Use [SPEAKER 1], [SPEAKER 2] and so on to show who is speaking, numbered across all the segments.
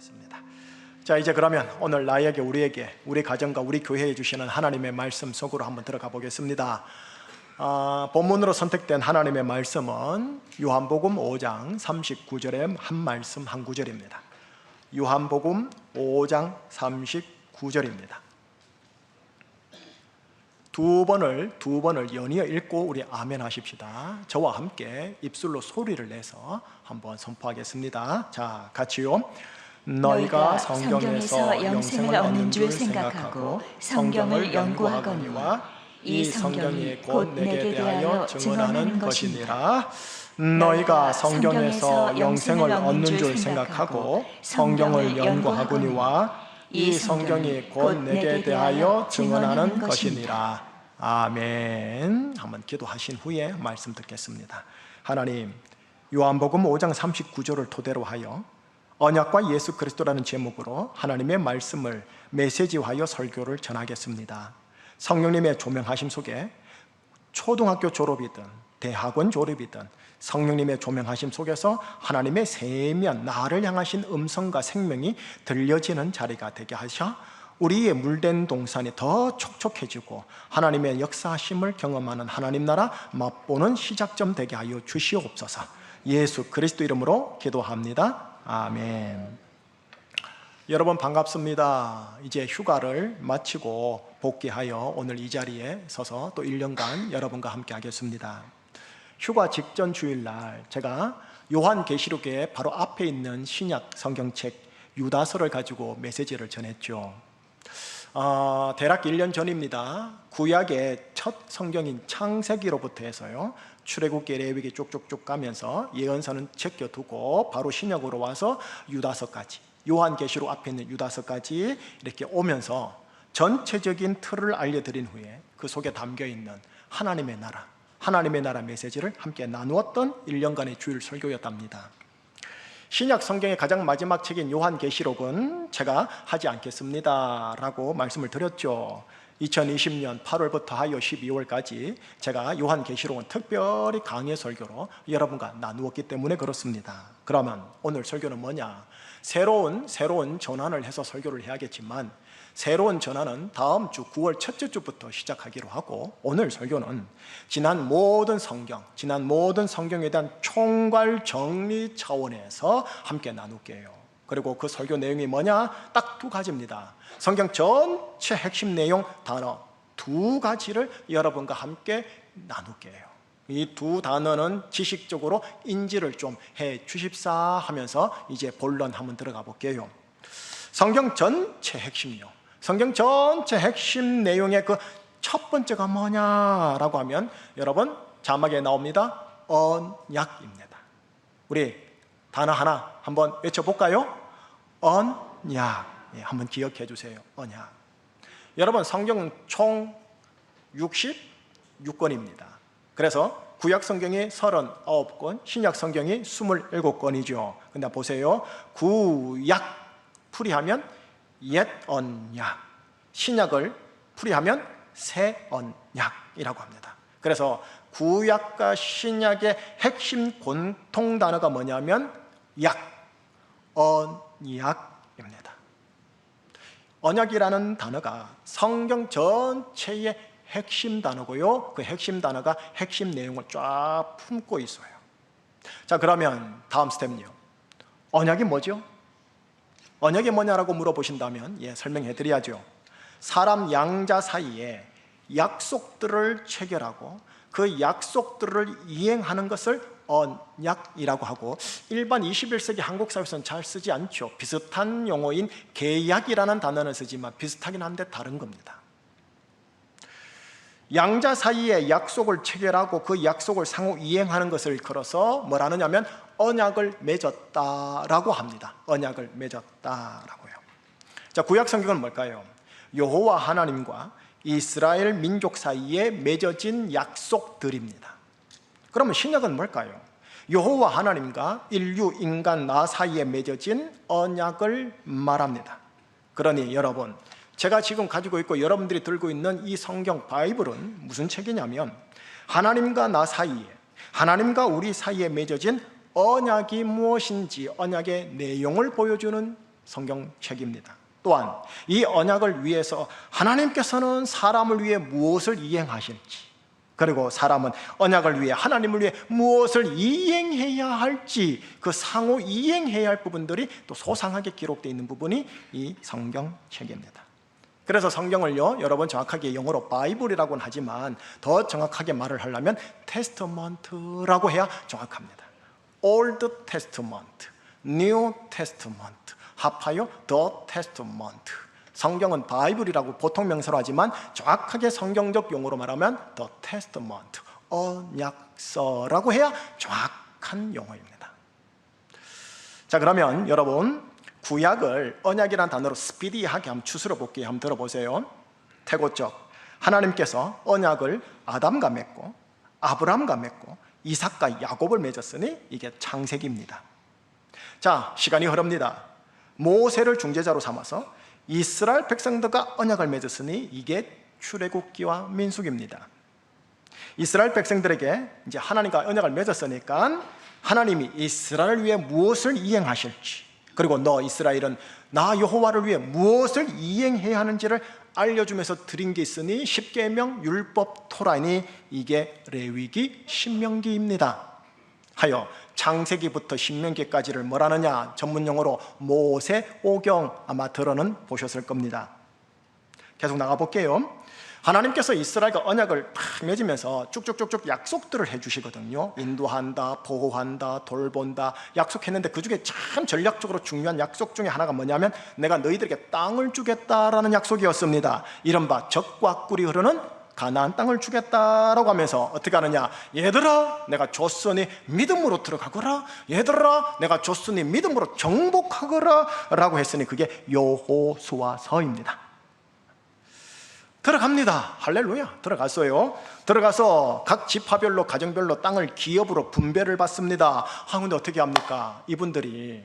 [SPEAKER 1] 하겠습니다. 자, 이제 그러면 오늘 나에게, 우리에게, 우리 가정과 우리 교회에 주시는 하나님의 말씀 속으로 한번 들어가 보겠습니다. 본문으로 선택된 하나님의 말씀은 요한복음 5장 39절의 한 말씀 한 구절입니다. 요한복음 5장 39절입니다. 두 번을 연이어 읽고 우리 아멘 하십시다. 저와 함께 입술로 소리를 내서 한번 선포하겠습니다. 자, 같이요. 너희가 성경에서 영생을 얻는 줄 생각하고 성경을 연구하거니와 이 성경이 곧 내게 대하여 증언하는 것이니라. 너희가 성경에서 영생을 얻는 줄 생각하고 성경을 연구하거니와 이 성경이 곧 내게 대하여 증언하는 것이니라. 아멘. 한번 기도하신 후에 말씀 듣겠습니다. 하나님, 요한복음 5장 39절을 토대로 하여 언약과 예수 그리스도라는 제목으로 하나님의 말씀을 메시지화하여 설교를 전하겠습니다. 성령님의 조명하심 속에 초등학교 졸업이든 대학원 졸업이든 성령님의 조명하심 속에서 하나님의 세미한 나를 향하신 음성과 생명이 들려지는 자리가 되게 하셔 우리의 물된 동산이 더 촉촉해지고 하나님의 역사하심을 경험하는 하나님 나라 맛보는 시작점 되게 하여 주시옵소서. 예수 그리스도 이름으로 기도합니다. 아멘. 여러분 반갑습니다. 이제 휴가를 마치고 복귀하여 오늘 이 자리에 서서 또 1년간 여러분과 함께 하겠습니다. 휴가 직전 주일날 제가 요한계시록의 바로 앞에 있는 신약 성경책 유다서를 가지고 메시지를 전했죠. 대략 1년 전입니다. 구약의 첫 성경인 창세기로부터 해서요, 출애굽기, 레위기 쭉쭉쭉 가면서 예언서는 제껴두고 바로 신약으로 와서 유다서까지, 요한계시록 앞에 있는 유다서까지 이렇게 오면서 전체적인 틀을 알려드린 후에 그 속에 담겨있는 하나님의 나라 메시지를 함께 나누었던 1년간의 주일 설교였답니다. 신약 성경의 가장 마지막 책인 요한계시록은 제가 하지 않겠습니다 라고 말씀을 드렸죠. 2020년 8월부터 하여 12월까지 제가 요한계시록은 특별히 강의 설교로 여러분과 나누었기 때문에 그렇습니다. 그러면 오늘 설교는 뭐냐? 새로운 전환을 해서 설교를 해야겠지만 새로운 전환은 다음 주 9월 첫째 주부터 시작하기로 하고, 오늘 설교는 지난 모든 성경에 대한 총괄 정리 차원에서 함께 나눌게요. 그리고 그 설교 내용이 뭐냐? 딱 두 가지입니다. 성경 전체 핵심 내용 단어 두 가지를 여러분과 함께 나눌게요. 이 두 단어는 지식적으로 인지를 좀 해 주십사 하면서 이제 본론 한번 들어가 볼게요. 성경 전체 핵심 내용의 그 첫 번째가 뭐냐라고 하면 여러분 자막에 나옵니다. 언약입니다. 우리 단어 하나 한번 외쳐볼까요? 언약. 한번 기억해 주세요. 언약. 여러분 성경은 총 66권입니다. 그래서 구약 성경이 39권, 신약 성경이 27권이죠. 근데 보세요. 구약 풀이하면 옛 언약, 신약을 풀이하면 새 언약이라고 합니다. 그래서 구약과 신약의 핵심 공통 단어가 뭐냐면 언약입니다. 언약이라는 단어가 성경 전체의 핵심 단어고요, 그 핵심 단어가 핵심 내용을 쫙 품고 있어요. 자, 그러면 다음 스텝은요, 언약이 뭐죠? 언약이 뭐냐라고 물어보신다면 설명해 드려야죠. 사람 양자 사이에 약속들을 체결하고 그 약속들을 이행하는 것을 언약이라고 하고, 일반 21세기 한국 사회에서는 잘 쓰지 않죠. 비슷한 용어인 계약이라는 단어는 쓰지만 비슷하긴 한데 다른 겁니다. 양자 사이에 약속을 체결하고 그 약속을 상호 이행하는 것을 걸어서 뭐라 하느냐면 언약을 맺었다라고 합니다. 언약을 맺었다라고요. 자, 구약 성경은 뭘까요? 여호와 하나님과 이스라엘 민족 사이에 맺어진 약속들입니다. 그러면 신약은 뭘까요? 여호와 하나님과 인류, 인간, 나 사이에 맺어진 언약을 말합니다. 그러니 여러분, 제가 지금 가지고 있고 여러분들이 들고 있는 이 성경 바이블은 무슨 책이냐면 하나님과 나 사이에, 하나님과 우리 사이에 맺어진 언약이 무엇인지, 언약의 내용을 보여주는 성경책입니다. 또한 이 언약을 위해서 하나님께서는 사람을 위해 무엇을 이행하실지, 그리고 사람은 언약을 위해 하나님을 위해 무엇을 이행해야 할지, 그 상호 이행해야 할 부분들이 또 소상하게 기록되어 있는 부분이 이 성경책입니다. 그래서 성경을요, 여러분 정확하게 영어로 바이블이라고는 하지만 더 정확하게 말을 하려면 테스터먼트라고 해야 정확합니다. Old Testament, New Testament, 합하여 The Testament. 성경은 바이블이라고 보통 명사로 하지만 정확하게 성경적 용어로 말하면 The Testament, 언약서라고 해야 정확한 용어입니다. 자, 그러면 여러분 구약을 언약이라는 단어로 스피디하게 한번 추스러 볼게요. 한번 들어보세요. 태고적 하나님께서 언약을 아담과 맺고 아브라함과 맺고 이삭과 야곱을 맺었으니 이게 창세기입니다. 자, 시간이 흐릅니다. 모세를 중재자로 삼아서 이스라엘 백성들과 언약을 맺었으니 이게 출애굽기와 민수기입니다. 이스라엘 백성들에게 이제 하나님과 언약을 맺었으니까 하나님이 이스라엘을 위해 무엇을 이행하실지, 그리고 너 이스라엘은 나 여호와를 위해 무엇을 이행해야 하는지를 알려주면서 드린 게 있으니 십계명, 율법, 토라니 이게 레위기, 신명기입니다. 하여 창세기부터 신명기까지를 뭐라느냐, 전문용어로 모세오경, 아마 들어는 보셨을 겁니다. 계속 나가볼게요. 하나님께서 이스라엘과 언약을 팍 맺으면서 쭉쭉쭉쭉 약속들을 해주시거든요. 인도한다, 보호한다, 돌본다 약속했는데 그 중에 참 전략적으로 중요한 약속 중에 하나가 뭐냐면 내가 너희들에게 땅을 주겠다라는 약속이었습니다. 이른바 적과 꿀이 흐르는 가나안 땅을 주겠다라고 하면서 어떻게 하느냐, 얘들아 내가 줬으니 믿음으로 들어가거라, 얘들아 내가 줬으니 믿음으로 정복하거라 라고 했으니 그게 여호수아서입니다. 들어갑니다. 할렐루야. 들어갔어요. 들어가서 각 지파별로 가정별로 땅을 기업으로 분배를 받습니다. 근데 어떻게 합니까? 이분들이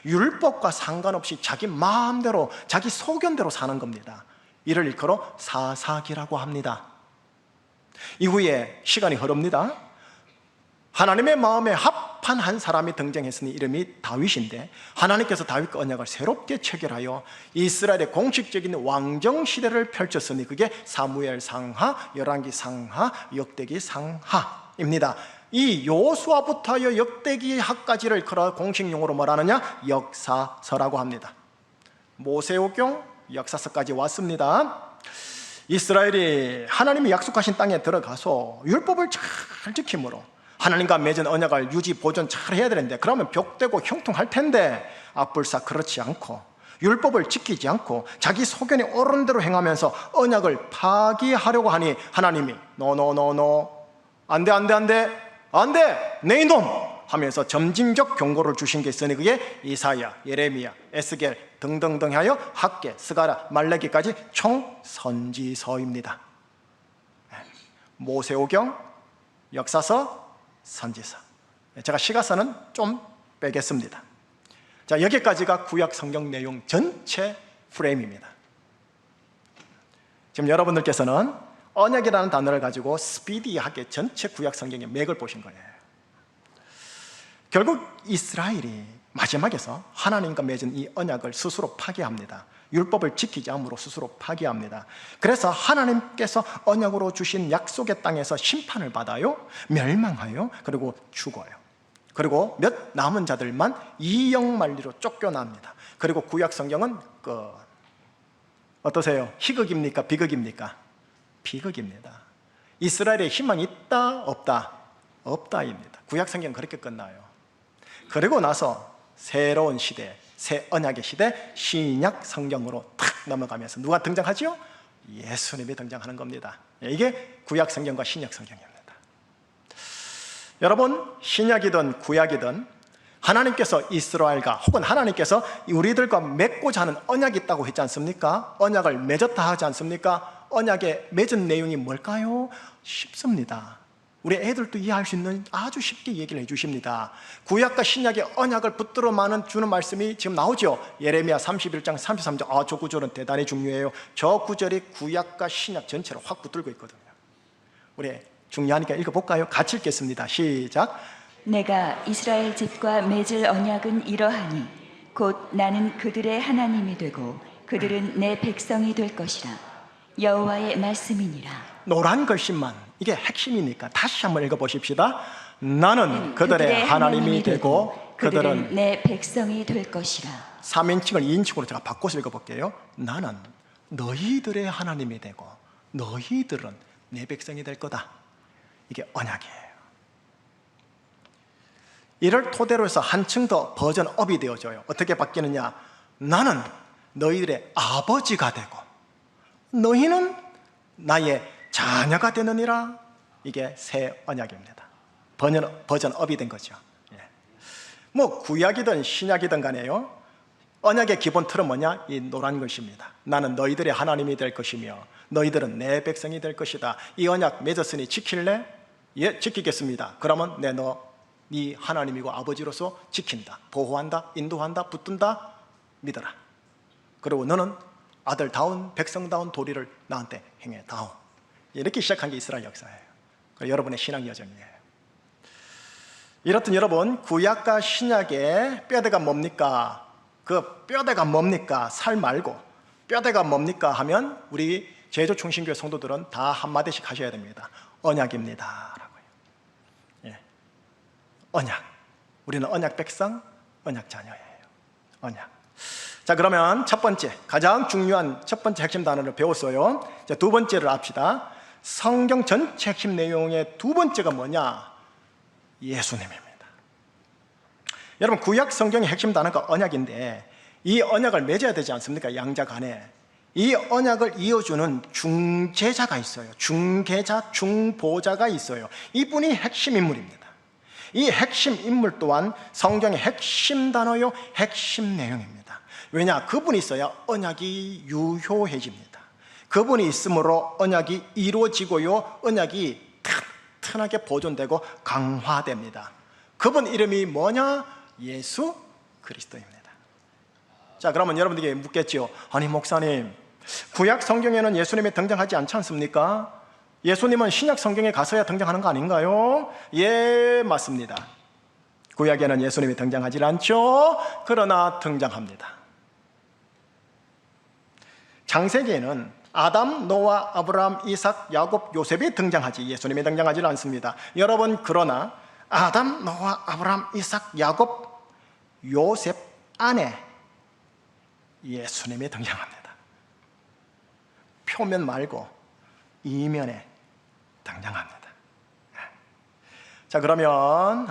[SPEAKER 1] 율법과 상관없이 자기 마음대로 자기 소견대로 사는 겁니다. 이를 일컬어 사사기라고 합니다. 이후에 시간이 흐릅니다. 하나님의 마음에 합한 한 사람이 등장했으니 이름이 다윗인데, 하나님께서 다윗과 언약을 새롭게 체결하여 이스라엘의 공식적인 왕정 시대를 펼쳤으니 그게 사무엘 상하, 열왕기 상하, 역대기 상하입니다. 이 여호수아부터 하여 역대기하까지를 일컬어 공식 용어로 뭐라느냐, 역사서라고 합니다. 모세오경, 역사서까지 왔습니다. 이스라엘이 하나님이 약속하신 땅에 들어가서 율법을 잘 지킴으로 하나님과 맺은 언약을 유지 보존 잘 해야 되는데, 그러면 벽대고 형통할 텐데 악불사 그렇지 않고 율법을 지키지 않고 자기 소견이 옳은 대로 행하면서 언약을 파기하려고 하니 하나님이 노노노노, 안돼 내 이놈 하면서 점진적 경고를 주신 게 있으니 그게 이사야, 예레미야, 에스겔 등등등 하여 학개, 스가랴, 말라기까지 총 선지서입니다. 모세오경, 역사서, 선지서. 제가 시가서는 좀 빼겠습니다. 자, 여기까지가 구약 성경 내용 전체 프레임입니다. 지금 여러분들께서는 언약이라는 단어를 가지고 스피디하게 전체 구약 성경의 맥을 보신 거예요. 결국 이스라엘이 마지막에서 하나님과 맺은 이 언약을 스스로 파기합니다. 율법을 지키지 않으므로 스스로 파기합니다. 그래서 하나님께서 언약으로 주신 약속의 땅에서 심판을 받아요, 멸망하여, 그리고 죽어요. 그리고 몇 남은 자들만 이영만리로 쫓겨납니다. 그리고 구약 성경은 어떠세요? 희극입니까? 비극입니까? 비극입니다. 이스라엘의 희망이 있다? 없다? 없다입니다. 구약 성경은 그렇게 끝나요. 그리고 나서 새로운 시대, 새 언약의 시대, 신약 성경으로 탁 넘어가면서 누가 등장하죠? 예수님이 등장하는 겁니다. 이게 구약 성경과 신약 성경입니다. 여러분, 신약이든 구약이든 하나님께서 이스라엘과 혹은 하나님께서 우리들과 맺고자 하는 언약이 있다고 했지 않습니까? 언약을 맺었다 하지 않습니까? 언약의 맺은 내용이 뭘까요? 쉽습니다. 우리 애들도 이해할 수 있는 아주 쉽게 얘기를 해주십니다. 구약과 신약의 언약을 붙들어 주는 말씀이 지금 나오죠. 예레미야 31장 33절. 저 구절은 대단히 중요해요. 저 구절이 구약과 신약 전체를 확 붙들고 있거든요. 우리 중요하니까 읽어볼까요? 같이 읽겠습니다. 시작.
[SPEAKER 2] 내가 이스라엘 집과 맺을 언약은 이러하니 곧 나는 그들의 하나님이 되고 그들은 내 백성이 될 것이라. 여호와의 말씀이니라.
[SPEAKER 1] 노란 글씨만 이게 핵심이니까 다시 한번 읽어보십시다. 나는 그들의 하나님이 되고 그들은
[SPEAKER 2] 내 백성이 될 것이라.
[SPEAKER 1] 3인칭을 2인칭으로 제가 바꿔서 읽어볼게요. 나는 너희들의 하나님이 되고 너희들은 내 백성이 될 거다. 이게 언약이에요. 이를 토대로 해서 한층 더 버전업이 되어져요. 어떻게 바뀌느냐? 나는 너희들의 아버지가 되고 너희는 나의 자녀가 되느니라. 이게 새 언약입니다. 버전업이 된 거죠. 뭐 구약이든 신약이든 간에요, 언약의 기본 틀은 뭐냐? 이 노란 글씨입니다. 나는 너희들의 하나님이 될 것이며 너희들은 내 백성이 될 것이다. 이 언약 맺었으니 지킬래? 예, 지키겠습니다. 그러면 네 하나님이고 아버지로서 지킨다, 보호한다, 인도한다, 붙든다, 믿어라. 그리고 너는 아들다운 백성다운 도리를 나한테 행해다오. 이렇게 시작한 게 이스라엘 역사예요. 여러분의 신앙 여정이에요. 이렇듯 여러분, 구약과 신약의 뼈대가 뭡니까? 그 뼈대가 뭡니까? 살 말고 뼈대가 뭡니까? 하면 우리 제주충신교회 성도들은 다 한마디씩 하셔야 됩니다. 언약입니다 라고요. 예. 언약. 우리는 언약 백성, 언약 자녀예요. 언약. 자, 그러면 첫 번째, 가장 중요한 첫 번째 핵심 단어를 배웠어요. 자, 두 번째를 합시다. 성경 전체 핵심 내용의 두 번째가 뭐냐? 예수님입니다. 여러분, 구약 성경의 핵심 단어가 언약인데 이 언약을 맺어야 되지 않습니까? 양자 간에. 이 언약을 이어주는 중재자가 있어요. 중개자, 중보자가 있어요. 이분이 핵심 인물입니다. 이 핵심 인물 또한 성경의 핵심 단어요, 핵심 내용입니다. 왜냐? 그분이 있어야 언약이 유효해집니다. 그분이 있으므로 언약이 이루어지고요, 언약이 튼튼하게 보존되고 강화됩니다. 그분 이름이 뭐냐? 예수 그리스도입니다. 자, 그러면 여러분들에게 묻겠지요. 아니 목사님, 구약 성경에는 예수님이 등장하지 않지 않습니까? 예수님은 신약 성경에 가서야 등장하는 거 아닌가요? 예, 맞습니다. 구약에는 예수님이 등장하지 않죠. 그러나 등장합니다. 창세기에는 아담, 노아, 아브라함, 이삭, 야곱, 요셉이 등장하지 예수님이 등장하지 않습니다. 여러분, 그러나 아담, 노아, 아브라함, 이삭, 야곱, 요셉 안에 예수님이 등장합니다. 표면 말고 이면에 등장합니다. 자, 그러면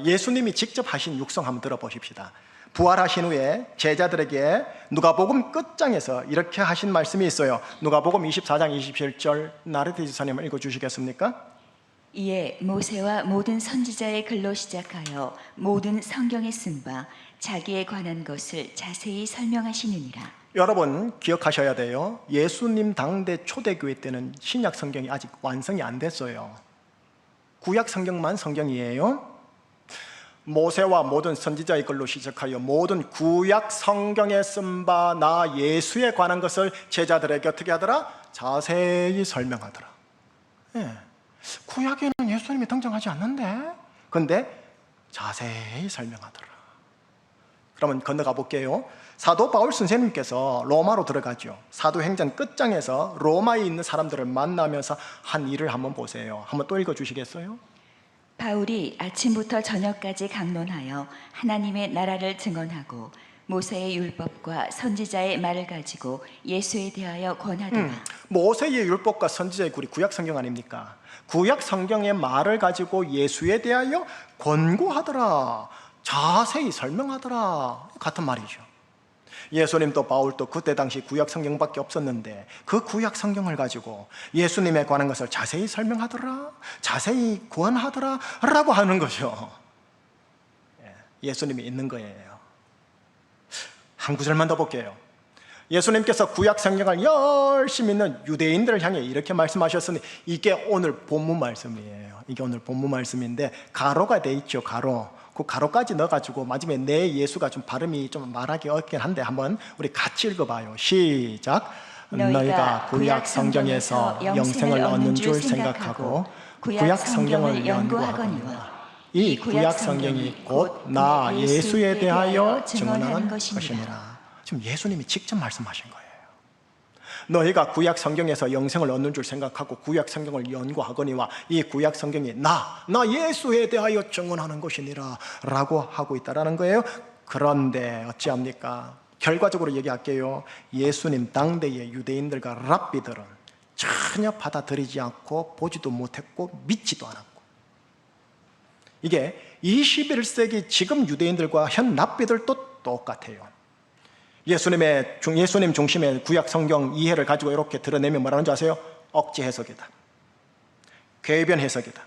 [SPEAKER 1] 예수님이 직접 하신 육성 한번 들어보십시다. 부활하신 후에 제자들에게 누가복음 끝장에서 이렇게 하신 말씀이 있어요. 누가복음 24장 27절 나르테 지사님 읽어주시겠습니까?
[SPEAKER 2] 이에 모세와 모든 선지자의 글로 시작하여 모든 성경에 쓴 바 자기에 관한 것을 자세히 설명하시느니라.
[SPEAKER 1] 여러분 기억하셔야 돼요. 예수님 당대 초대교회 때는 신약 성경이 아직 완성이 안 됐어요. 구약 성경만 성경이에요. 모세와 모든 선지자의 글로 시작하여 모든 구약 성경에 쓴 바 나 예수에 관한 것을 제자들에게 어떻게 하더라? 자세히 설명하더라. 예. 구약에는 예수님이 등장하지 않는데 근데 자세히 설명하더라. 그러면 건너가 볼게요. 사도 바울 선생님께서 로마로 들어가죠. 사도행전 끝장에서 로마에 있는 사람들을 만나면서 한 일을 한번 보세요. 한번 또 읽어주시겠어요?
[SPEAKER 2] 바울이 아침부터 저녁까지 강론하여 하나님의 나라를 증언하고 모세의 율법과 선지자의 말을 가지고 예수에 대하여 권하더라.
[SPEAKER 1] 모세의 율법과 선지자의 글이 구약 성경 아닙니까? 구약 성경의 말을 가지고 예수에 대하여 권고하더라, 자세히 설명하더라, 같은 말이죠. 예수님도 바울도 그때 당시 구약 성경밖에 없었는데 그 구약 성경을 가지고 예수님에 관한 것을 자세히 설명하더라, 자세히 권하더라 라고 하는 거죠. 예수님이 있는 거예요. 한 구절만 더 볼게요. 예수님께서 구약 성경을 열심히 읽는 유대인들을 향해 이렇게 말씀하셨으니 이게 오늘 본문 말씀이에요. 이게 오늘 본문 말씀인데 가로가 돼 있죠. 가로. 그 가로까지 넣어가지고 마지막에 내 예수가 좀 발음이 좀 말하기 어렵긴 한데 한번 우리 같이 읽어봐요. 시작. 너희가 구약 성경에서 영생을 얻는 줄 생각하고 구약 성경을 연구하거니와 이 구약 성경이 곧 나 예수에 대하여 증언하는 것이니라. 지금 예수님이 직접 말씀하신 거예요. 너희가 구약 성경에서 영생을 얻는 줄 생각하고 구약 성경을 연구하거니와 이 구약 성경이 나 예수에 대하여 증언하는 것이니라 라고 하고 있다라는 거예요. 그런데 어찌합니까? 결과적으로 얘기할게요. 예수님 당대의 유대인들과 랍비들은 전혀 받아들이지 않고 보지도 못했고 믿지도 않았고, 이게 21세기 지금 유대인들과 현 랍비들도 똑같아요. 예수님 중심의 구약 성경 이해를 가지고 이렇게 드러내면 뭐라는 줄 아세요? 억지 해석이다, 궤변 해석이다,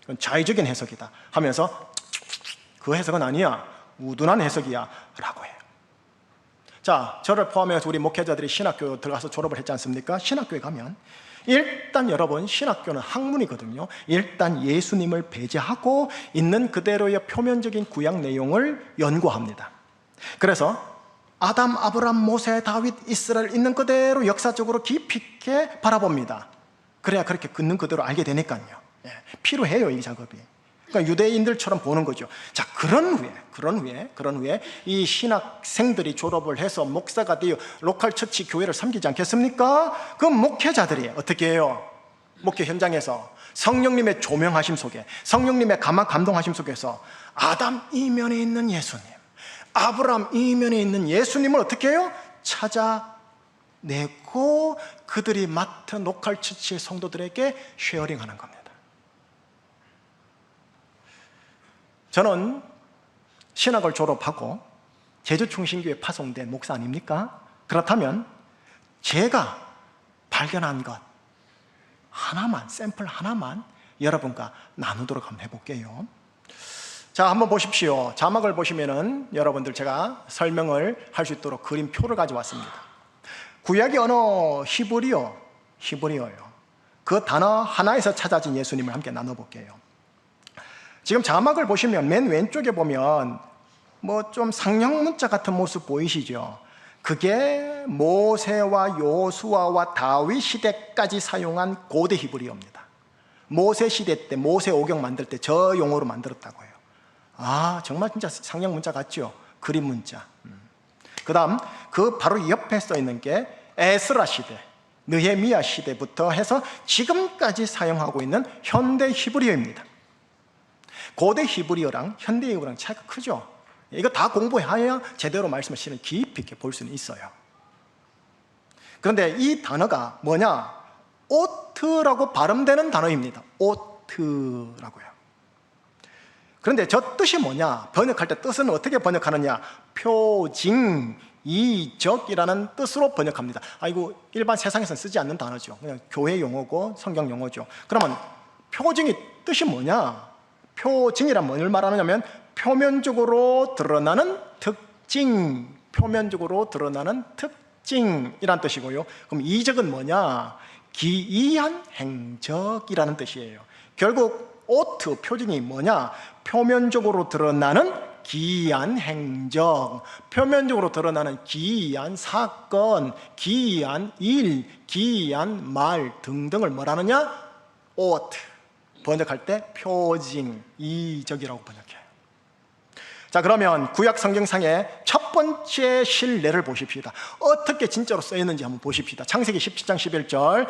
[SPEAKER 1] 그건 자의적인 해석이다 하면서 그 해석은 아니야, 우둔한 해석이야 라고 해요. 자, 저를 포함해서 우리 목회자들이 신학교 들어가서 졸업을 했지 않습니까? 신학교에 가면 일단 여러분, 신학교는 학문이거든요. 일단 예수님을 배제하고 있는 그대로의 표면적인 구약 내용을 연구합니다. 그래서 아담, 아브람, 모세, 다윗, 이스라엘 있는 그대로 역사적으로 깊이 있게 바라봅니다. 그래야 그렇게 있는 그대로 알게 되니까요. 필요해요, 이 작업이. 그러니까 유대인들처럼 보는 거죠. 자, 그런 후에 이 신학생들이 졸업을 해서 목사가 되어 로컬 처치 교회를 섬기지 않겠습니까? 그 목회자들이 어떻게 해요? 목회 현장에서 성령님의 조명하심 속에, 성령님의 감동하심 속에서 아담 이면에 있는 예수님, 아브라함 이면에 있는 예수님을 어떻게 해요? 찾아내고 그들이 맡은 로컬 처치의 성도들에게 쉐어링하는 겁니다. 저는 신학을 졸업하고 제주충신교회 파송된 목사 아닙니까? 그렇다면 제가 발견한 것 하나만, 샘플 하나만 여러분과 나누도록 한번 해볼게요. 자, 한번 보십시오. 자막을 보시면은 여러분들 제가 설명을 할 수 있도록 그림표를 가져왔습니다. 구약의 언어 히브리어예요. 그 단어 하나에서 찾아진 예수님을 함께 나눠볼게요. 지금 자막을 보시면 맨 왼쪽에 보면 뭐 좀 상형 문자 같은 모습 보이시죠? 그게 모세와 요수아와 다윗 시대까지 사용한 고대 히브리어입니다. 모세 시대 때, 모세 오경 만들 때 저 용어로 만들었다고 해요. 아, 정말 진짜 상형 문자 같죠? 그림 문자. 그 다음 그 바로 옆에 써 있는 게 에스라 시대, 느헤미야 시대부터 해서 지금까지 사용하고 있는 현대 히브리어입니다. 고대 히브리어랑 현대 히브리어랑 차이가 크죠? 이거 다 공부해야 제대로 말씀을 실은 깊이 있게 볼 수는 있어요. 그런데 이 단어가 뭐냐? 오트라고 발음되는 단어입니다. 오트라고요. 그런데 저 뜻이 뭐냐? 번역할 때 뜻은 어떻게 번역하느냐? 표징, 이적이라는 뜻으로 번역합니다. 이거 일반 세상에서는 쓰지 않는 단어죠. 그냥 교회 용어고 성경 용어죠. 그러면 표징이 뜻이 뭐냐? 표징이란 뭘 말하느냐면 표면적으로 드러나는 특징, 표면적으로 드러나는 특징이란 뜻이고요. 그럼 이적은 뭐냐? 기이한 행적이라는 뜻이에요. 결국 오트, 표징이 뭐냐? 표면적으로 드러나는 기이한 행적, 표면적으로 드러나는 기이한 사건, 기이한 일, 기이한 말 등등을 뭐라느냐? 오트, 번역할 때 표징, 이적이라고 번역해요. 자, 그러면 구약 성경상의 첫 번째 실례를 보십시다. 어떻게 진짜로 쓰였는지 한번 보십시다. 창세기 17장 11절,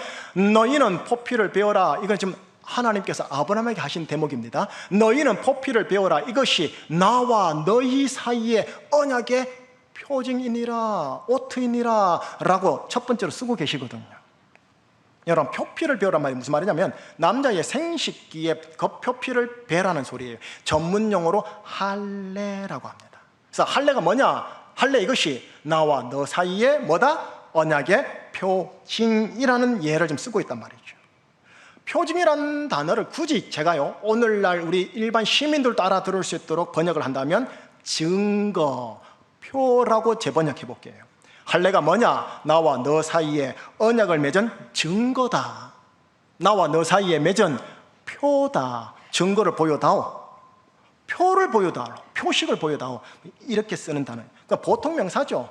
[SPEAKER 1] 너희는 포피를 베어라. 이건 지금 하나님께서 아브라함에게 하신 대목입니다. 너희는 포피를 베어라. 이것이 나와 너희 사이의 언약의 표징이니라, 오트이니라 라고 첫 번째로 쓰고 계시거든요. 여러분, 표피를 베어란 말이 무슨 말이냐면 남자의 생식기에 그 표피를 베라는 소리예요. 전문 용어로 할례라고 합니다. 그래서 할례가 뭐냐? 할례, 이것이 나와 너 사이에 뭐다? 언약의 표징이라는 예를 좀 쓰고 있단 말이죠. 표징이라는 단어를 굳이 제가요, 오늘날 우리 일반 시민들도 알아들을 수 있도록 번역을 한다면 증거, 표라고 재번역해 볼게요. 할례가 뭐냐? 나와 너 사이에 언약을 맺은 증거다. 나와 너 사이에 맺은 표다. 증거를 보여다오. 표를 보여다오. 표식을 보여다오. 이렇게 쓰는 단어. 그러니까 보통 명사죠.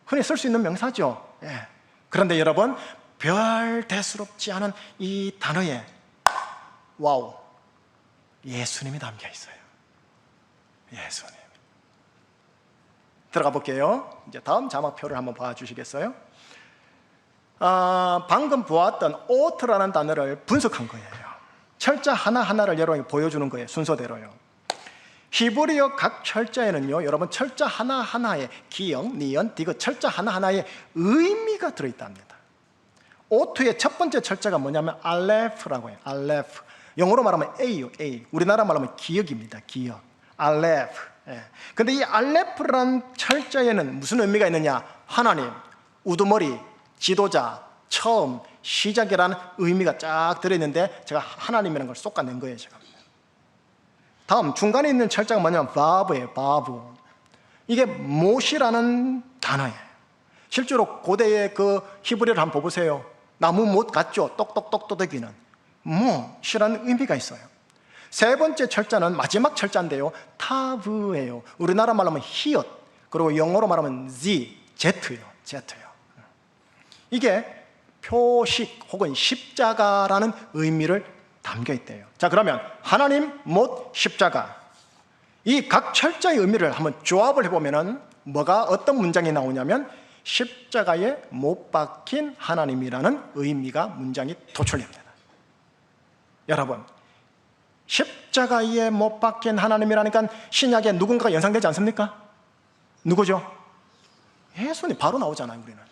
[SPEAKER 1] 흔히 쓸 수 있는 명사죠. 예. 그런데 여러분, 별 대수롭지 않은 이 단어에 와우, 예수님이 담겨 있어요. 예수님. 들어가 볼게요. 이제 다음 자막표를 한번 봐주시겠어요? 방금 보았던 오트라는 단어를 분석한 거예요. 철자 하나하나를 여러분에게 보여주는 거예요. 순서대로요. 히브리어 각 철자에는요, 여러분 철자 하나하나에 기역, 니은, 디귿 철자 하나하나에 의미가 들어있답니다. 오트의 첫 번째 철자가 뭐냐면 알레프라고 해요. 알레프. 영어로 말하면 A요, A. 우리나라 말하면 기역입니다. 기역. 알레프. 근데 이 알레프라는 철자에는 무슨 의미가 있느냐? 하나님, 우두머리, 지도자, 처음, 시작이라는 의미가 쫙 들어있는데 제가 하나님이라는 걸 쏟아낸 거예요. 제가. 다음 중간에 있는 철자가 뭐냐면 바브예요. 바브. 이게 못이라는 단어예요. 실제로 고대의 그 히브리어를 한번 보세요. 나무 못 같죠? 똑똑똑 도덕이는 못이라는 의미가 있어요. 세 번째 철자는 마지막 철자인데요, 타브예요. 우리나라 말로 하면 히읗, 그리고 영어로 말하면 Z요. 이게 표식 혹은 십자가라는 의미를 담겨 있대요. 자, 그러면 하나님, 못, 십자가, 이 각 철자의 의미를 한번 조합을 해보면은 뭐가 어떤 문장이 나오냐면 십자가에 못 박힌 하나님이라는 의미가 문장이 도출됩니다. 여러분, 십자가에 못 박힌 하나님이라니까 신약에 누군가가 연상되지 않습니까? 누구죠? 예수님 바로 나오잖아요. 우리는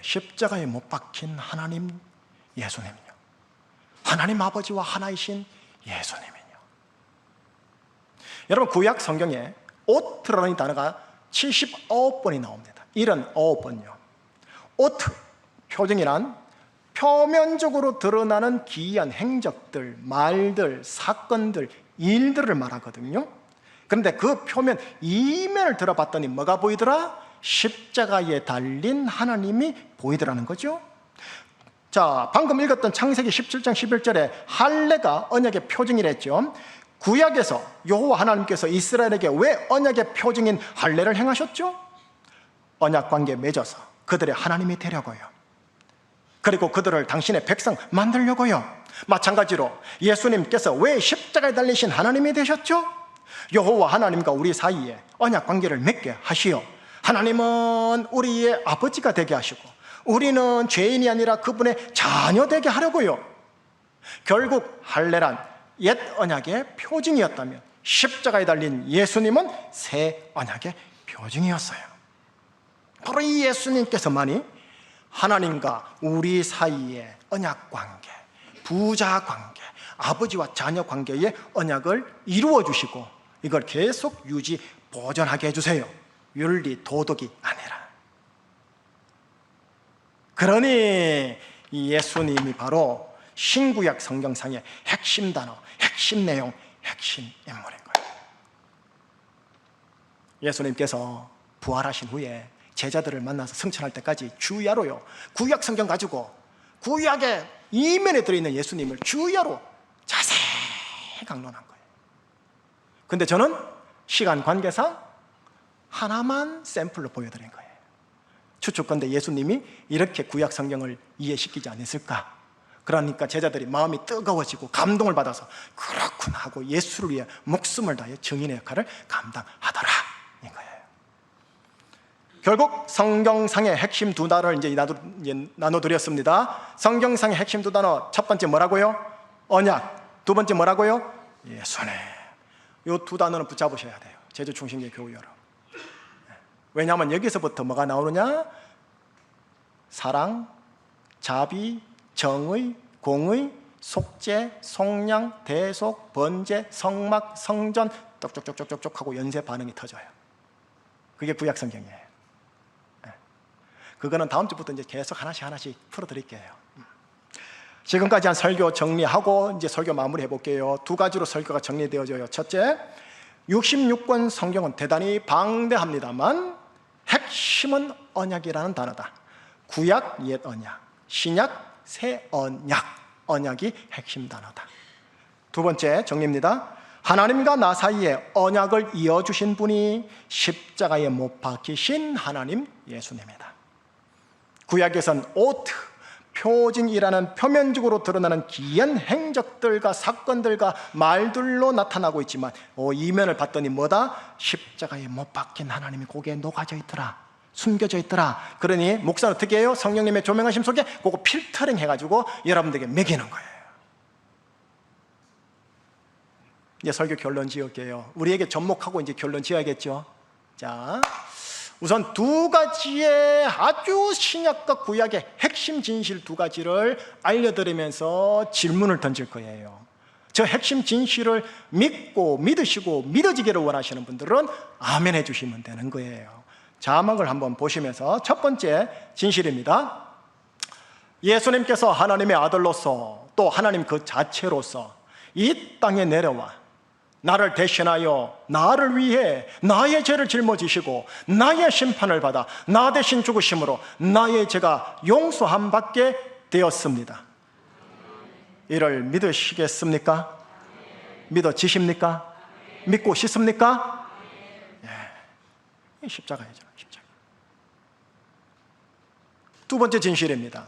[SPEAKER 1] 십자가에 못 박힌 하나님, 예수님이요. 하나님 아버지와 하나이신 예수님이요. 여러분, 구약 성경에 오트라는 단어가 79번이 나옵니다. 79번요. 오트, 표징이란 표면적으로 드러나는 기이한 행적들, 말들, 사건들, 일들을 말하거든요. 그런데 그 표면 이면을 들어봤더니 뭐가 보이더라? 십자가에 달린 하나님이 보이더라는 거죠. 자, 방금 읽었던 창세기 17장 11절에 할례가 언약의 표징이랬죠. 구약에서 여호와 하나님께서 이스라엘에게 왜 언약의 표징인 할례를 행하셨죠? 언약 관계에 맺어서 그들의 하나님이 되려고요. 그리고 그들을 당신의 백성 만들려고요. 마찬가지로 예수님께서 왜 십자가에 달리신 하나님이 되셨죠? 여호와 하나님과 우리 사이에 언약 관계를 맺게 하시어 하나님은 우리의 아버지가 되게 하시고 우리는 죄인이 아니라 그분의 자녀 되게 하려고요. 결국 할례란 옛 언약의 표징이었다면 십자가에 달린 예수님은 새 언약의 표징이었어요. 바로 이 예수님께서만이 하나님과 우리 사이의 언약 관계, 부자 관계, 아버지와 자녀 관계의 언약을 이루어 주시고 이걸 계속 유지 보존하게 해주세요. 윤리 도덕이 아니라. 그러니 이 예수님이 바로 신구약 성경상의 핵심 단어, 핵심 내용, 핵심 인물인 거예요. 예수님께서 부활하신 후에 제자들을 만나서 승천할 때까지 주야로요, 구약 성경 가지고 구약의 이면에 들어있는 예수님을 주야로 자세히 강론한 거예요. 근데 저는 시간 관계상 하나만 샘플로 보여드린 거예요. 추측컨대 예수님이 이렇게 구약 성경을 이해시키지 않았을까? 그러니까 제자들이 마음이 뜨거워지고 감동을 받아서 그렇구나 하고 예수를 위해 목숨을 다해 증인의 역할을 감당하더라 인 거예요. 결국 성경상의 핵심 두 단어를 이제 나눠드렸습니다. 성경상의 핵심 두 단어, 첫 번째 뭐라고요? 언약. 두 번째 뭐라고요? 예수님. 이 두 단어는 붙잡으셔야 돼요. 제주충신교회 교우여러. 왜냐하면 여기서부터 뭐가 나오느냐? 사랑, 자비, 정의, 공의, 속죄, 속량, 대속, 번제, 성막, 성전 쪽쪽쪽쪽쪽 하고 연쇄 반응이 터져요. 그게 구약 성경이에요. 그거는 다음 주부터 이제 계속 하나씩 풀어드릴게요. 지금까지 한 설교 정리하고 이제 설교 마무리 해볼게요. 두 가지로 설교가 정리되어져요. 첫째, 66권 성경은 대단히 방대합니다만 핵심은 언약이라는 단어다. 구약 옛 언약, 신약 새 언약, 언약이 핵심 단어다. 두 번째 정리입니다. 하나님과 나 사이에 언약을 이어주신 분이 십자가에 못 박히신 하나님 예수님이다. 구약에선 오트, 표징이라는 표면적으로 드러나는 기이한 행적들과 사건들과 말들로 나타나고 있지만 이면을 봤더니 뭐다? 십자가에 못 박힌 하나님이 거기에 녹아져 있더라, 숨겨져 있더라. 그러니 목사는 어떻게 해요? 성령님의 조명하심 속에 그거 필터링 해가지고 여러분들에게 먹이는 거예요. 이제 설교 결론 지을게요. 우리에게 접목하고 이제 결론 지어야겠죠. 자, 우선 두 가지의 아주 신약과 구약의 핵심 진실 두 가지를 알려드리면서 질문을 던질 거예요. 저 핵심 진실을 믿고 믿으시고 믿어지기를 원하시는 분들은 아멘 해주시면 되는 거예요. 자막을 한번 보시면서 첫 번째 진실입니다. 예수님께서 하나님의 아들로서 또 하나님 그 자체로서 이 땅에 내려와 나를 대신하여 나를 위해 나의 죄를 짊어지시고 나의 심판을 받아 나 대신 죽으심으로 나의 죄가 용서함 받게 되었습니다. 이를 믿으시겠습니까? 믿어지십니까? 믿고 싶습니까? 예. 십자가이죠. 십자가. 두 번째 진실입니다.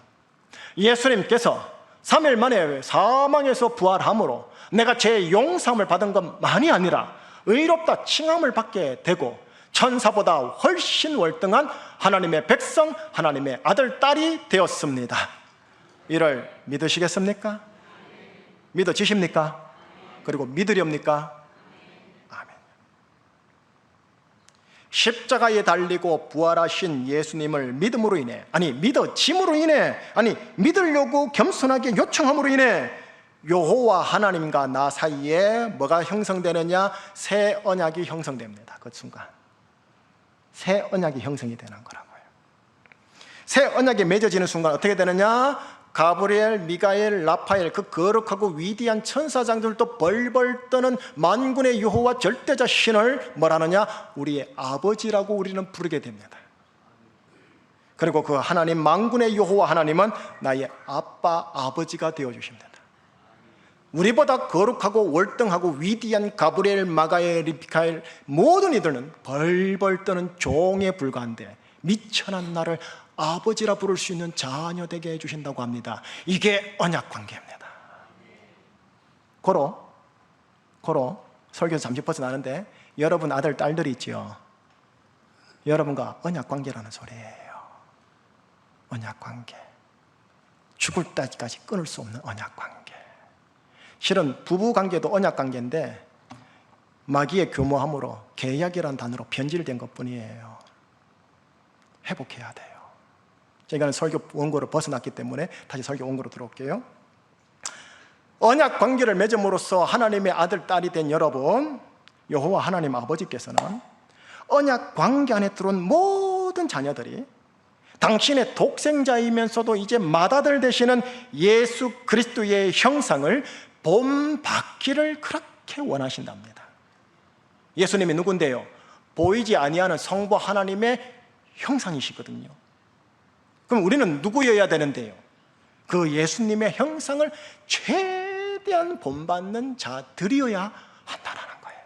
[SPEAKER 1] 예수님께서 3일 만에 사망에서 부활함으로 내가 죄의 용서함을 받은 것만이 아니라 의롭다 칭함을 받게 되고 천사보다 훨씬 월등한 하나님의 백성, 하나님의 아들, 딸이 되었습니다. 이를 믿으시겠습니까? 믿어지십니까? 그리고 믿으렵니까? 아멘. 십자가에 달리고 부활하신 예수님을 믿음으로 인해, 믿어짐으로 인해, 믿으려고 겸손하게 요청함으로 인해 여호와 하나님과 나 사이에 뭐가 형성되느냐? 새 언약이 형성됩니다. 그 순간 새 언약이 형성이 되는 거라고요. 새 언약이 맺어지는 순간 어떻게 되느냐? 가브리엘, 미가엘, 라파엘, 그 거룩하고 위대한 천사장들도 벌벌 떠는 만군의 여호와 절대자 신을 뭐라느냐? 우리의 아버지라고 우리는 부르게 됩니다. 그리고 그 하나님, 만군의 여호와 하나님은 나의 아빠, 아버지가 되어주십니다. 우리보다 거룩하고 월등하고 위대한 가브리엘, 마가엘, 미카엘 모든 이들은 벌벌 떠는 종에 불과한데 미천한 나를 아버지라 부를 수 있는 자녀 되게 해주신다고 합니다. 이게 언약 관계입니다. 고로 설교에서 잠시 벗어나는데 여러분 아들, 딸들이 있지요. 여러분과 언약 관계라는 소리예요. 언약 관계. 죽을 때까지 끊을 수 없는 언약 관계. 실은 부부 관계도 언약 관계인데 마귀의 교모함으로 계약이라는 단어로 변질된 것뿐이에요. 회복해야 돼요. 제가 설교 원고를 벗어났기 때문에 다시 설교 원고로 들어올게요. 언약 관계를 맺음으로써 하나님의 아들, 딸이 된 여러분, 여호와 하나님 아버지께서는 언약 관계 안에 들어온 모든 자녀들이 당신의 독생자이면서도 이제 맏아들 되시는 예수 그리스도의 형상을 본받기를 그렇게 원하신답니다. 예수님이 누군데요? 보이지 아니하는 성부 하나님의 형상이시거든요. 그럼 우리는 누구여야 되는데요? 그 예수님의 형상을 최대한 본받는 자들이어야 한다는 거예요.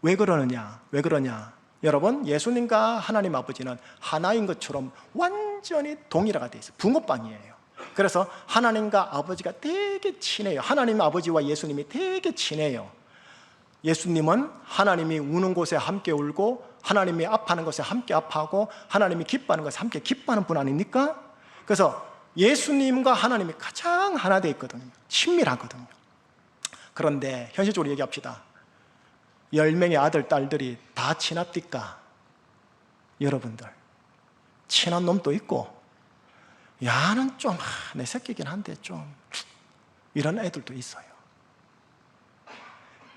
[SPEAKER 1] 왜 그러냐? 여러분, 예수님과 하나님 아버지는 하나인 것처럼 완전히 동일화가 되어 있어요. 붕어빵이에요. 그래서 하나님과 아버지가 되게 친해요. 하나님 아버지와 예수님이 되게 친해요. 예수님은 하나님이 우는 곳에 함께 울고 하나님이 아파하는 것에 함께 아파하고 하나님이 기뻐하는 것에 함께 기뻐하는 분 아닙니까? 그래서 예수님과 하나님이 가장 하나 되어 있거든요. 친밀하거든요. 그런데 현실적으로 얘기합시다. 10명의 아들, 딸들이 다 친합니까? 여러분들, 친한 놈도 있고 야는 좀 내 새끼긴 한데 좀 이런 애들도 있어요.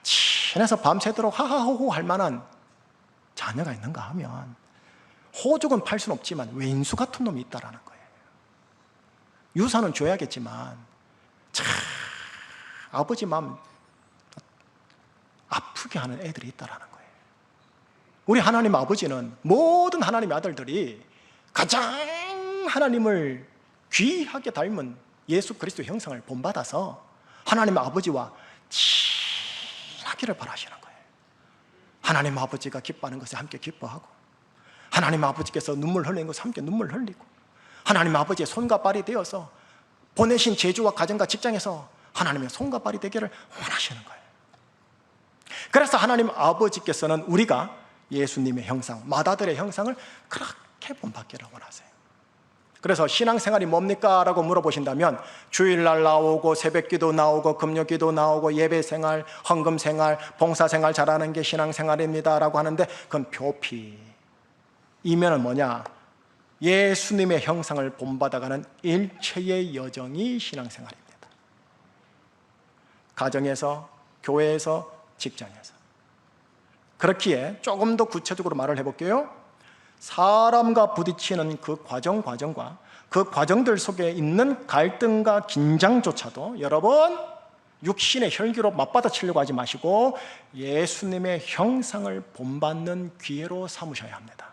[SPEAKER 1] 친해서 밤새도록 하하호호 할 만한 자녀가 있는가 하면 호적은 팔 수는 없지만 왼수 같은 놈이 있다라는 거예요. 유산은 줘야겠지만 참 아버지 마음 아프게 하는 애들이 있다라는 거예요. 우리 하나님 아버지는 모든 하나님의 아들들이 가장 하나님을 귀하게 닮은 예수 그리스도 형상을 본받아서 하나님 아버지와 친하기를 바라시는 거예요. 하나님 아버지가 기뻐하는 것에 함께 기뻐하고 하나님 아버지께서 눈물 흘리는 것에 함께 눈물 흘리고 하나님 아버지의 손과 발이 되어서 보내신 제주와 가정과 직장에서 하나님의 손과 발이 되기를 원하시는 거예요. 그래서 하나님 아버지께서는 우리가 예수님의 형상, 맏아들의 형상을 그렇게 본받기를 원하세요. 그래서 신앙생활이 뭡니까? 라고 물어보신다면 주일날 나오고 새벽기도 나오고 금요기도 나오고 예배생활, 헌금생활, 봉사생활 잘하는 게 신앙생활입니다 라고 하는데 그건 표피. 이면은 뭐냐? 예수님의 형상을 본받아가는 일체의 여정이 신앙생활입니다. 가정에서, 교회에서, 직장에서. 그렇기에 조금 더 구체적으로 말을 해볼게요. 사람과 부딪히는 그 과정과 그 과정들 속에 있는 갈등과 긴장조차도 여러분 육신의 혈기로 맞받아치려고 하지 마시고 예수님의 형상을 본받는 기회로 삼으셔야 합니다.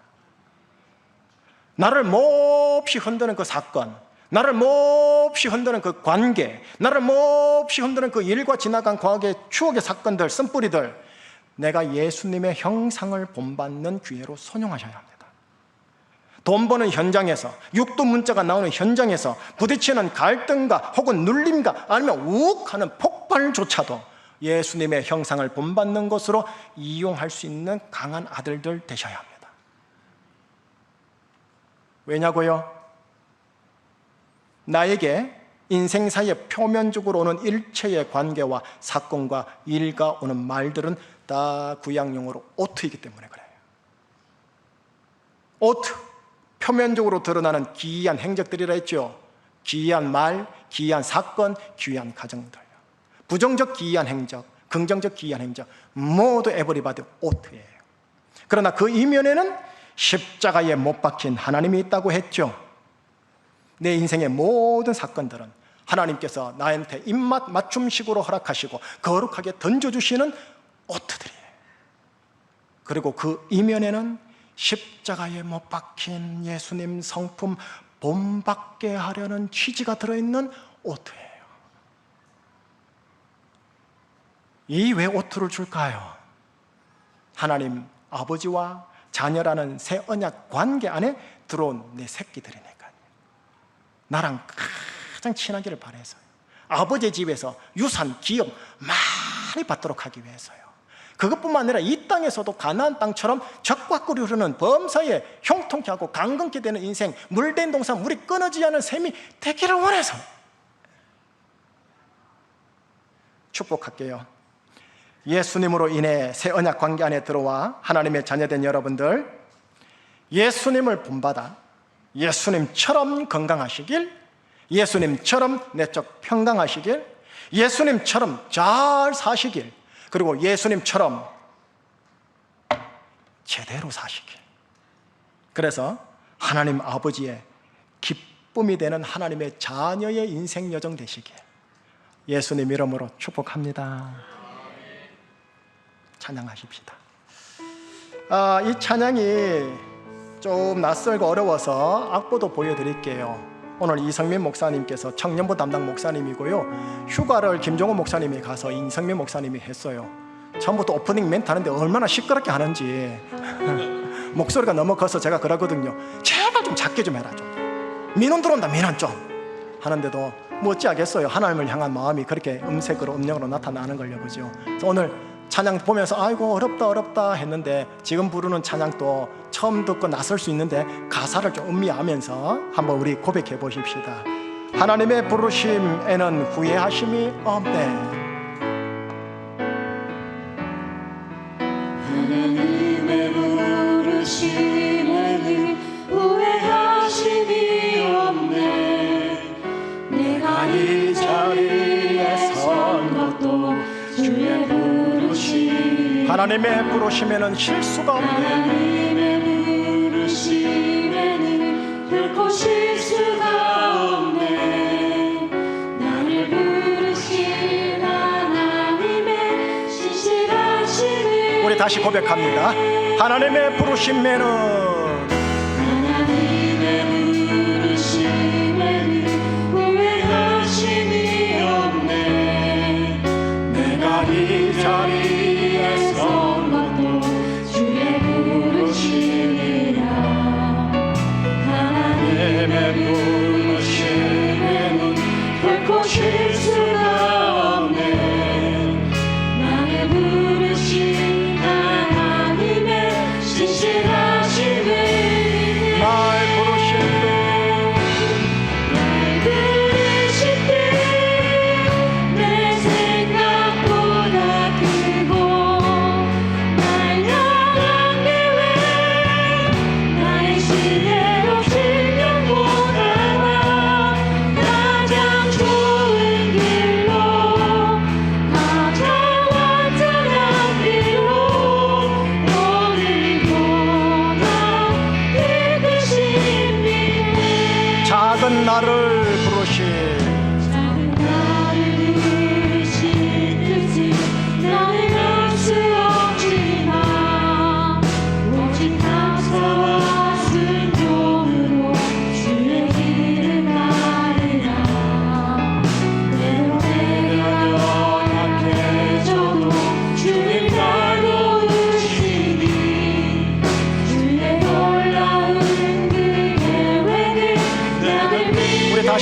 [SPEAKER 1] 나를 몹시 흔드는 그 사건, 나를 몹시 흔드는 그 관계, 나를 몹시 흔드는 그 일과 지나간 과거의 추억의 사건들, 쓴뿌리들, 내가 예수님의 형상을 본받는 기회로 선용하셔야 합니다. 돈 버는 현장에서, 육두 문자가 나오는 현장에서 부딪히는 갈등과 혹은 눌림과 아니면 우욱하는 폭발조차도 예수님의 형상을 본받는 것으로 이용할 수 있는 강한 아들들 되셔야 합니다. 왜냐고요? 나에게 인생사에 표면적으로 오는 일체의 관계와 사건과 일과 오는 말들은 다 구약용어로 오트이기 때문에 그래요. 오트, 표면적으로 드러나는 기이한 행적들이라 했죠. 기이한 말, 기이한 사건, 기이한 가정들. 부정적 기이한 행적, 긍정적 기이한 행적 모두 에버리바디 오트예요. 그러나 그 이면에는 십자가에 못 박힌 하나님이 있다고 했죠. 내 인생의 모든 사건들은 하나님께서 나한테 입맛 맞춤식으로 허락하시고 거룩하게 던져주시는 오트들이에요. 그리고 그 이면에는 십자가에 못 박힌 예수님 성품 본받게 하려는 취지가 들어있는 오트예요. 이 왜 오트를 줄까요? 하나님 아버지와 자녀라는 새 언약 관계 안에 들어온 내 새끼들이니까요. 나랑 가장 친하기를 바라서요. 아버지의 집에서 유산, 기업 많이 받도록 하기 위해서요. 그것뿐만 아니라 이 땅에서도 가나안 땅처럼 적과 꿀이 흐르는 범사에 형통케 하고 강건케 되는 인생, 물된 동산, 물이 끊어지지 않은 셈이 되기를 원해서 축복할게요. 예수님으로 인해 새 언약 관계 안에 들어와 하나님의 자녀된 여러분들, 예수님을 본받아 예수님처럼 건강하시길, 예수님처럼 내적 평강하시길, 예수님처럼 잘 사시길, 그리고 예수님처럼 제대로 사시길. 그래서 하나님 아버지의 기쁨이 되는 하나님의 자녀의 인생 여정 되시길 예수님 이름으로 축복합니다. 찬양하십시다. 이 찬양이 좀 낯설고 어려워서 악보도 보여드릴게요. 오늘 이성민 목사님께서 청년부 담당 목사님이고요, 휴가를 김종호 목사님이 가서 이성민 목사님이 했어요. 처음부터 오프닝 멘트 하는데 얼마나 시끄럽게 하는지 목소리가 너무 커서 제가 그러거든요. 제발 좀 작게 좀 해라, 좀 민원 들어온다, 민원 좀 하는데도 뭐 어찌하겠어요. 하나님을 향한 마음이 그렇게 음색으로 음령으로 나타나는 걸요. 그죠? 그래서 오늘 찬양 보면서 아이고 어렵다 했는데 지금 부르는 찬양도 처음 듣고 낯설 수 있는데 가사를 좀 음미하면서 한번 우리 고백해 보십시다. 하나님의 부르심에는 후회하심이 없네.
[SPEAKER 3] 하나님의 부르심에는 후회하심이 없네. 내가 이 자리에 선 것도 주의 부르심.
[SPEAKER 1] 하나님의 부르심에는 실수가 없네.
[SPEAKER 3] 하나님의 부르심에는 결코 실수가 없네. 나를 부르신 하나님의 신실하심을
[SPEAKER 1] 우리 다시 고백합니다. 하나님의 부르심에는,
[SPEAKER 3] 하나님의 부르심에는 후회하심이 없네. 내가 이 자리에 선 것도 주의 부르심이라. 하나님의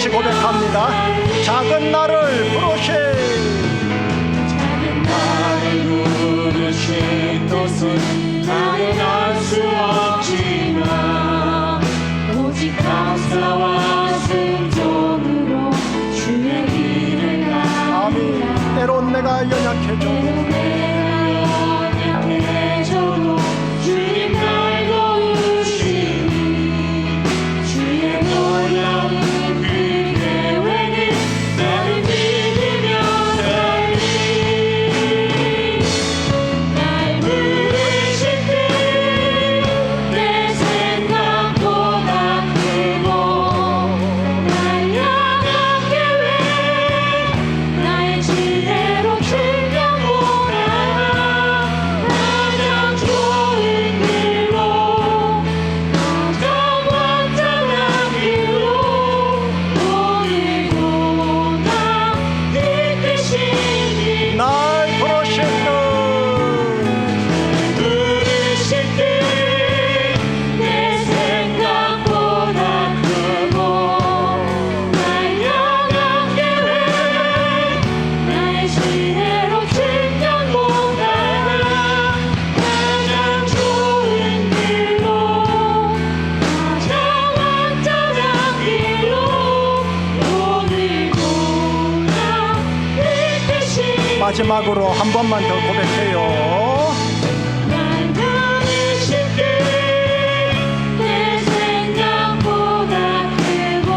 [SPEAKER 1] 다시 고백합니다. 작은 나를 부르신
[SPEAKER 3] 나를 부르신 것은 나는 알 수 없지만 오직 감사와 순종으로 주의 길을 가리라.
[SPEAKER 1] 아멘. 때론 내가 연약해져
[SPEAKER 3] 연약해져도 주님 날 도우시니 주의 놀라운 그 계획을 나를 믿으며 살리. 날 부르실 때 내 생각보다 크고 날 향한 계획 나의 지혜로 증명보다 가장 좋은 길로 가장 완전한 길로 오늘도 나 이끄시니
[SPEAKER 1] 날 부르신
[SPEAKER 3] 부르실 때 내 생각보다 크고 날 향한 계획 나의 지혜로 증명보다 가장 좋은 길로 가장 완전한 길로 오늘도 나 이끄시니.
[SPEAKER 1] 마지막으로 한 번만 더 고백해요.
[SPEAKER 3] 날 부르실 때 내 생각보다 크고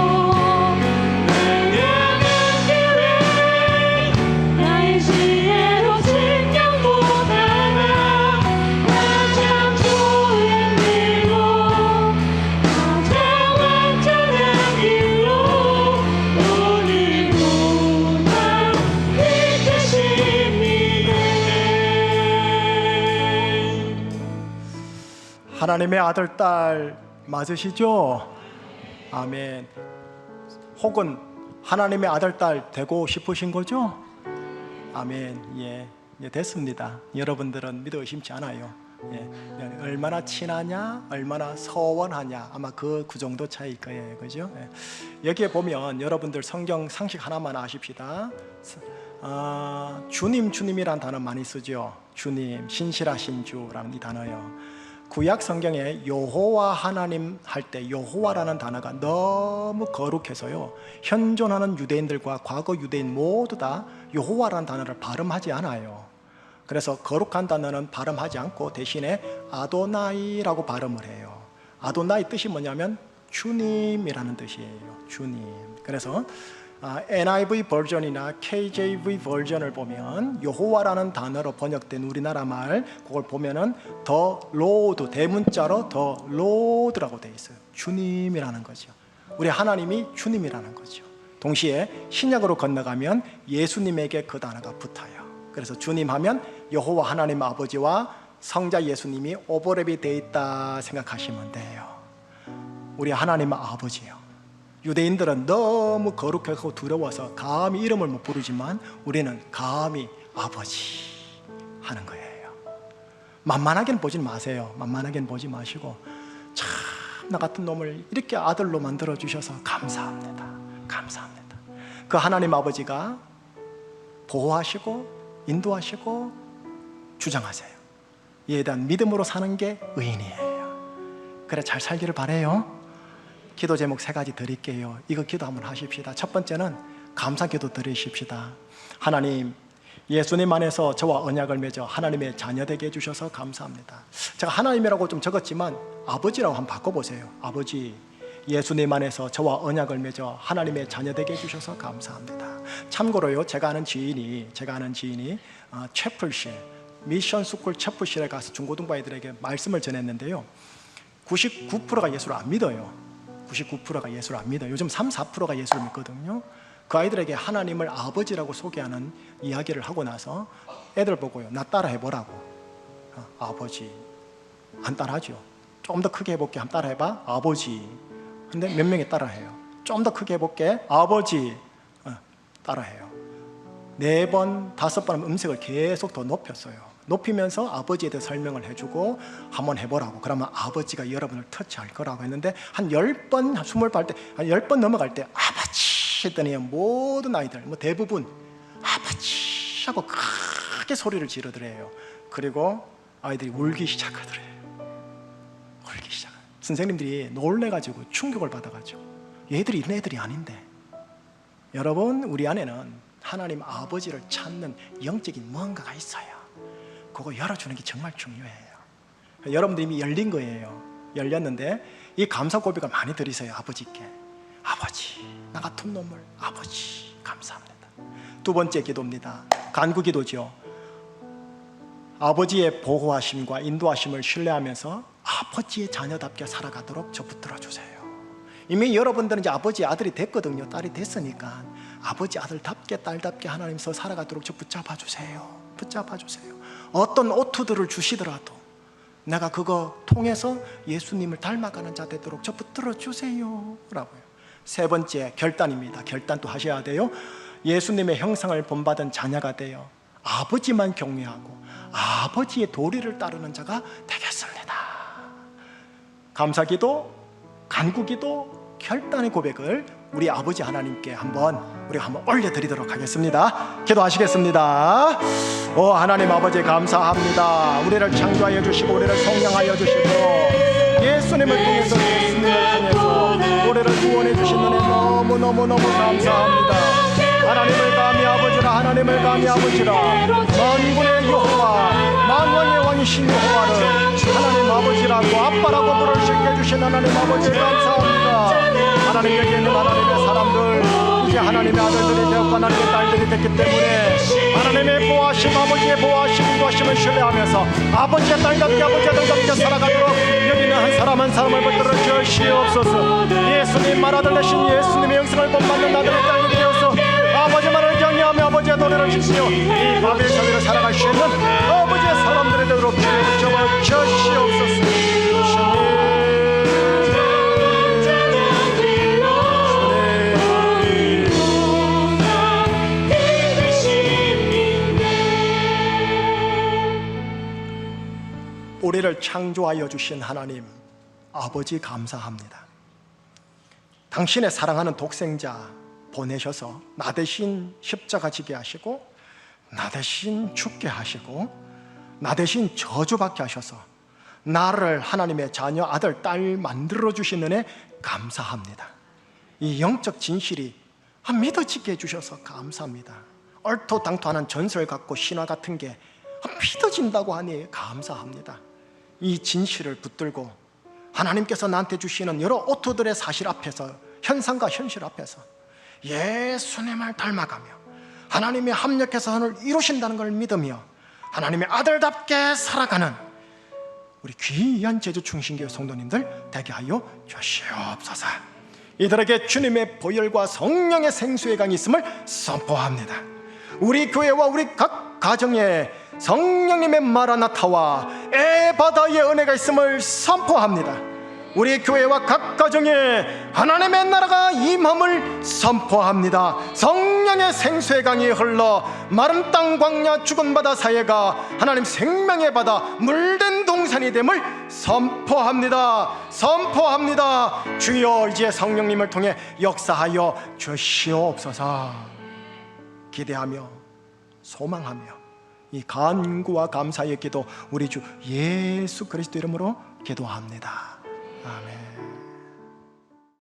[SPEAKER 3] 날 향한 계획 나의 지혜로 증명보다 가장 좋은 길로 가장 완전한 길로 오늘도 나 이끄십니다.
[SPEAKER 1] 하나님의 아들, 딸 맞으시죠? 아멘. 혹은 하나님의 아들, 딸 되고 싶으신 거죠? 아멘. 예, 됐습니다. 여러분들은 믿어 의심치 않아요. 예, 얼마나 친하냐, 얼마나 서원하냐, 아마 그 정도 차이일 거예요, 그죠? 예. 여기에 보면 여러분들 성경 상식 하나만 아십시다. 주님이란 단어 많이 쓰죠. 주님, 신실하신 주라는 이 단어요. 구약 성경에 여호와 하나님 할 때 여호와라는 단어가 너무 거룩해서요, 현존하는 유대인들과 과거 유대인 모두 다 여호와라는 단어를 발음하지 않아요. 그래서 거룩한 단어는 발음하지 않고 대신에 아도나이라고 발음을 해요. 아도나이 뜻이 뭐냐면 주님이라는 뜻이에요. 주님. 그래서 NIV 버전이나 KJV 버전을 보면 여호와라는 단어로 번역된 우리나라 말, 그걸 보면은 더 로드, 대문자로 더 로드라고 되어 있어요. 주님이라는 거죠. 우리 하나님이 주님이라는 거죠. 동시에 신약으로 건너가면 예수님에게 그 단어가 붙어요. 그래서 주님 하면 여호와 하나님 아버지와 성자 예수님이 오버랩이 되어 있다 생각하시면 돼요. 우리 하나님은 아버지예요. 유대인들은 너무 거룩하고 두려워서 감히 이름을 못 부르지만 우리는 감히 아버지 하는 거예요. 만만하게는 보지 마세요. 만만하게는 보지 마시고, 참 나 같은 놈을 이렇게 아들로 만들어 주셔서 감사합니다. 감사합니다. 그 하나님 아버지가 보호하시고 인도하시고 주장하세요. 이에 대한 믿음으로 사는 게 의인이에요. 그래 잘 살기를 바라요. 기도 제목 3가지 드릴게요. 이거 기도 한번 하십시다. 첫 번째는 감사 기도 드리십시다. 하나님, 예수님 안에서 저와 언약을 맺어 하나님의 자녀 되게 해주셔서 감사합니다. 제가 하나님이라고 좀 적었지만 아버지라고 한번 바꿔보세요. 아버지, 예수님 안에서 저와 언약을 맺어 하나님의 자녀 되게 해주셔서 감사합니다. 참고로요, 제가 아는 지인이 채플실, 미션 스쿨 채플실에 가서 중고등부 아이들에게 말씀을 전했는데요, 99%가 예수를 안 믿어요. 99%가 예수를 안 믿어요. 요즘 3, 4%가 예수를 믿거든요. 그 아이들에게 하나님을 아버지라고 소개하는 이야기를 하고 나서 애들 보고요, 나 따라 해보라고. 아버지. 안 따라하죠. 좀 더 크게 해볼게. 한번 따라 해봐. 아버지. 근데 몇 명이 따라해요. 좀 더 크게 해볼게. 아버지. 따라해요. 4번, 5번 음색을 계속 더 높였어요. 높이면서 아버지에 대해 설명을 해주고 한번 해보라고. 그러면 아버지가 여러분을 터치할 거라고 했는데 한 10번, 20번 할 때, 한 10번 넘어갈 때 아버지 했더니 모든 아이들 대부분 아버지 하고 크게 소리를 지르더래요. 그리고 아이들이 울기 시작하더래요. 울기 시작. 선생님들이 놀래가지고 충격을 받아가지고 얘들이 이런 애들이 아닌데. 여러분, 우리 안에는 하나님 아버지를 찾는 영적인 무언가가 있어요. 그거 열어주는 게 정말 중요해요. 여러분들 이미 열린 거예요. 열렸는데 이 감사 고백을 많이 드리세요. 아버지께. 아버지, 나 같은 놈을 아버지 감사합니다. 두 번째 기도입니다. 간구 기도죠. 아버지의 보호하심과 인도하심을 신뢰하면서 아버지의 자녀답게 살아가도록 저 붙들어 주세요. 이미 여러분들은 이제 아버지 아들이 됐거든요. 딸이 됐으니까 아버지 아들답게 딸답게 하나님께서 살아가도록 저 붙잡아 주세요. 붙잡아 주세요. 어떤 오투들을 주시더라도 내가 그거 통해서 예수님을 닮아가는 자 되도록 저 붙들어 주세요 라고요. 세 번째 결단입니다. 결단도 하셔야 돼요. 예수님의 형상을 본받은 자녀가 되어 아버지만 경외하고 아버지의 도리를 따르는 자가 되겠습니다. 감사기도, 간구기도, 결단의 고백을 우리 아버지 하나님께 우리가 한번 올려드리도록 하겠습니다. 기도하시겠습니다. 오 하나님 아버지 감사합니다. 우리를 창조하여 주시고 우리를 성령하여 주시고 예수님을 통해서 우리를 구원해 주신 은혜 너무너무 감사합니다. 하나님을 감히 아버지라, 하나님을 감히 아버지라, 만군의 여호와, 만왕의 왕이신 여호와를 하나님 아버지라고 아빠라고 부를 수 있게 해주신 하나님 아버지 감사합니다. 하나님, 여기 있는 하나님의 사람들 이제 하나님의 아들들이 되었고 하나님의 딸들이 됐기 때문에 하나님의 보호하심, 아버지의 보호하심, 인도하심을 신뢰하면서 아버지의 딸답게 아버지의 아들답게 살아가도록 여기 있는 한 사람 한 사람을 붙들어 주시옵소서. 예수님 말아들 되신 예수님의 영성을 본받는 아들의 딸들이 되어서 아버지만을 경외하며 아버지의 도리를 지키며 이 바벨 사회를 살아갈 수 있는 아버지의 사람들이 되도록 주여 주시옵소서. 우리를 창조하여 주신 하나님 아버지 감사합니다. 당신의 사랑하는 독생자 보내셔서 나 대신 십자가 지게 하시고 나 대신 죽게 하시고 나 대신 저주받게 하셔서 나를 하나님의 자녀 아들 딸 만들어 주신 은혜 감사합니다. 이 영적 진실이 믿어지게 해주셔서 감사합니다. 얼토당토하는 전설 같고 신화 같은 게 믿어진다고 하니 감사합니다. 이 진실을 붙들고 하나님께서 나한테 주시는 여러 오토들의 사실 앞에서, 현상과 현실 앞에서 예수님을 닮아가며 하나님의 합력해서 선을 이루신다는 걸 믿으며 하나님의 아들답게 살아가는 우리 귀한 제주충신교회 성도님들 되게 하여 주시옵소서. 이들에게 주님의 보혈과 성령의 생수의 강이 있음을 선포합니다. 우리 교회와 우리 각 가정에 성령님의 마라나타와 에바다의 은혜가 있음을 선포합니다. 우리 교회와 각 가정에 하나님의 나라가 임함을 선포합니다. 성령의 생수의 강이 흘러 마른 땅 광야 죽은 바다 사이가 하나님 생명의 바다 물된 동산이 됨을 선포합니다. 선포합니다. 주여 이제 성령님을 통해 역사하여 주시옵소서. 기대하며 소망하며 이 간구와 감사의 기도 우리 주 예수 그리스도 이름으로 기도합니다. 아멘.